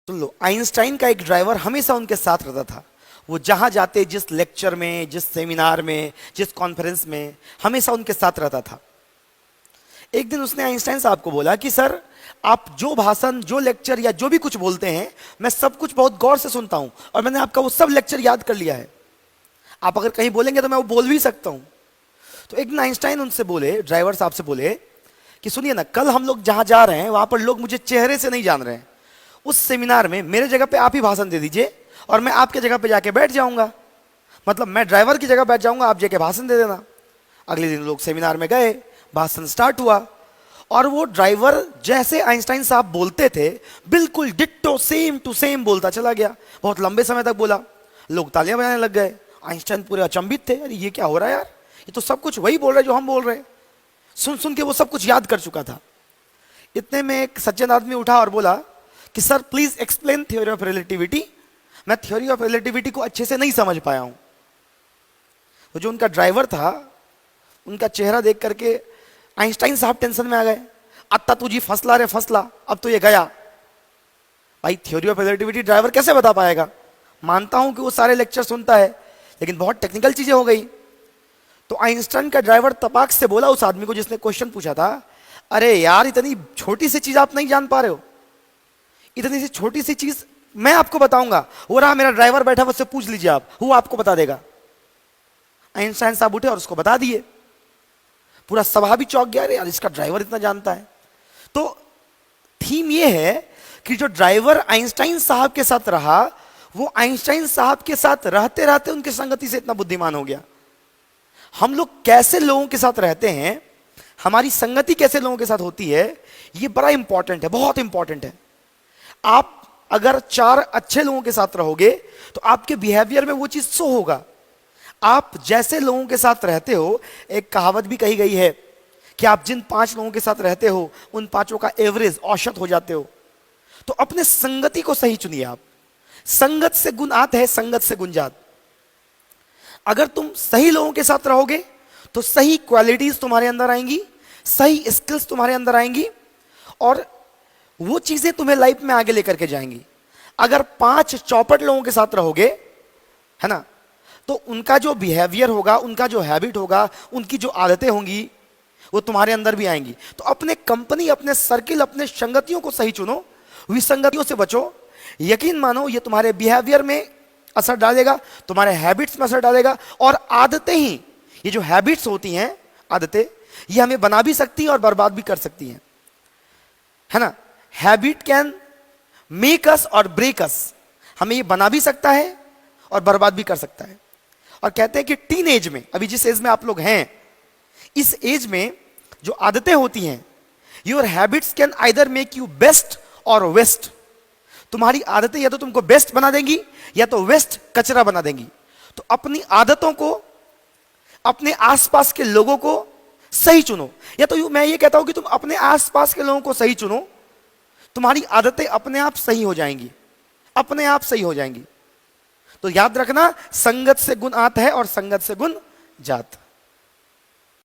सुन लो, Einstein का एक driver हमेशा उनके साथ रहता था। वो जहां जाते, जिस लेक्चर में, जिस सेमिनार में, जिस कॉन्फ्रेंस में, हमेशा उनके साथ रहता था। एक दिन उसने आइंस्टाइन साहब को बोला कि सर, आप जो भाषण, जो लेक्चर या जो भी कुछ बोलते हैं, मैं सब कुछ बहुत गौर से सुनता हूं और मैंने आपका वो सब लेक्चर याद कर लिया है। आप अगर कहीं बोलेंगे तो मैं वो बोल भी सकता हूं। तो एक दिन आइंस्टाइन उनसे बोले, ड्राइवर साहब से बोले कि सुनिए ना, कल हम लोग जहां जा रहे हैं वहां पर लोग मुझे चेहरे से नहीं जान रहे हैं। उस सेमिनार में मेरे जगह पे आप ही भाषण दे दीजिए और मैं आपके जगह पे जाके बैठ जाऊंगा। मतलब मैं ड्राइवर की जगह बैठ जाऊंगा, आप जाके भाषण दे देना। अगले दिन लोग सेमिनार में गए, भाषण स्टार्ट हुआ और वो ड्राइवर जैसे आइंस्टाइन साहब बोलते थे, बिल्कुल डिट्टो सेम टू सेम बोलता चला गया। बहुत लंबे समय तक बोला, लोग तालियां बजाने लग गए। आइंस्टाइन पूरे अचंभित थे, अरे ये क्या हो रहा है यार, ये तो सब कुछ वही बोल रहे जो हम बोल रहे हैं। सुन सुन के वो सब कुछ याद कर चुका था। इतने में एक सज्जन आदमी उठा और बोला कि sir please explain theory of relativity. मैं थ्योरी ऑफ रिलेटिविटी को अच्छे से नहीं समझ पाया हूं। वो जो उनका ड्राइवर था, उनका चेहरा देख करके आइंस्टाइन साहब टेंशन में आ गए। अत्ता तुझी फसला रे फसला, अब तो ये गया। भाई थ्योरी ऑफ रिलेटिविटी ड्राइवर कैसे बता पाएगा? मानता हूं कि वो सारे लेक्चर सुनता है, लेकिन बहुत टेक्निकल चीजें हो गई। तो आइंस्टाइन का ड्राइवर तपाक से बोला उस आदमी को जिसने क्वेश्चन पूछा था, अरे यार, इतनी छोटी सी चीज आप नहीं जान पा रहे हो? इतनी सी छोटी सी चीज मैं आपको बताऊंगा, वो रहा मेरा ड्राइवर बैठा, उससे पूछ लीजिए आप, वो आपको बता देगा। आइंस्टाइन साहब उठे और उसको बता दिए। पूरा सभा भी चौंक गया, अरे यार इसका ड्राइवर इतना जानता है। तो थीम ये है कि जो ड्राइवर आइंस्टाइन साहब के साथ रहा, वो आइंस्टाइन साहब के साथ रहते रहते उनकी संगति से इतना बुद्धिमान हो गया। हम लोग कैसे लोगों के साथ रहते हैं, हमारी संगति कैसे लोगों के साथ होती है, ये बड़ा इंपॉर्टेंट है, बहुत इंपॉर्टेंट है। आप अगर 4 अच्छे लोगों के साथ रहोगे तो आपके बिहेवियर में वो चीज शो होगा। आप जैसे लोगों के साथ रहते हो, एक कहावत भी कही गई है कि आप जिन 5 लोगों के साथ रहते हो, उन 5 का एवरेज, औसत हो जाते हो। तो अपने संगति को सही चुनिए आप। संगत से गुण आते हैं, संगत से गुण जात। अगर तुम सही लोगों के साथ रहोगे तो सही क्वालिटीज तुम्हारे अंदर आएंगी, सही स्किल्स तुम्हारे अंदर आएंगी और वो चीजें तुम्हें लाइफ में आगे लेकर के जाएंगी। अगर 5 चौपट लोगों के साथ रहोगे, है ना, तो उनका जो बिहेवियर होगा, उनका जो हैबिट होगा, उनकी जो आदतें होंगी, वो तुम्हारे अंदर भी आएंगी। तो अपने कंपनी, अपने सर्किल, अपने संगतियों को सही चुनो, विसंगतियों से बचो। यकीन मानो ये तुम्हारे बिहेवियर में असर डालेगा, तुम्हारे हैबिट्स में असर डालेगा। और आदतें ही, ये जो हैबिट्स होती हैं, आदतें, ये हमें बना भी सकती हैं और बर्बाद भी कर सकती हैं, है ना। हैबिट कैन मेक अस और ब्रेक अस। हमें ये बना भी सकता है और बर्बाद भी कर सकता है। और कहते हैं कि टीन एज में, अभी जिस एज में आप लोग हैं, इस एज में जो आदतें होती हैं, your habits can either make you best और वेस्ट। तुम्हारी आदतें या तो तुमको बेस्ट बना देंगी या तो वेस्ट, कचरा बना देंगी। तो अपनी आदतों को, अपने आसपास के लोगों को सही चुनो। या तो मैं ये कहता हूं कि तुम अपने आसपास के लोगों को सही चुनो, तुम्हारी आदतें अपने आप सही हो जाएंगी, अपने आप सही हो जाएंगी। तो याद रखना, संगत से गुण आता है और संगत से गुण जात।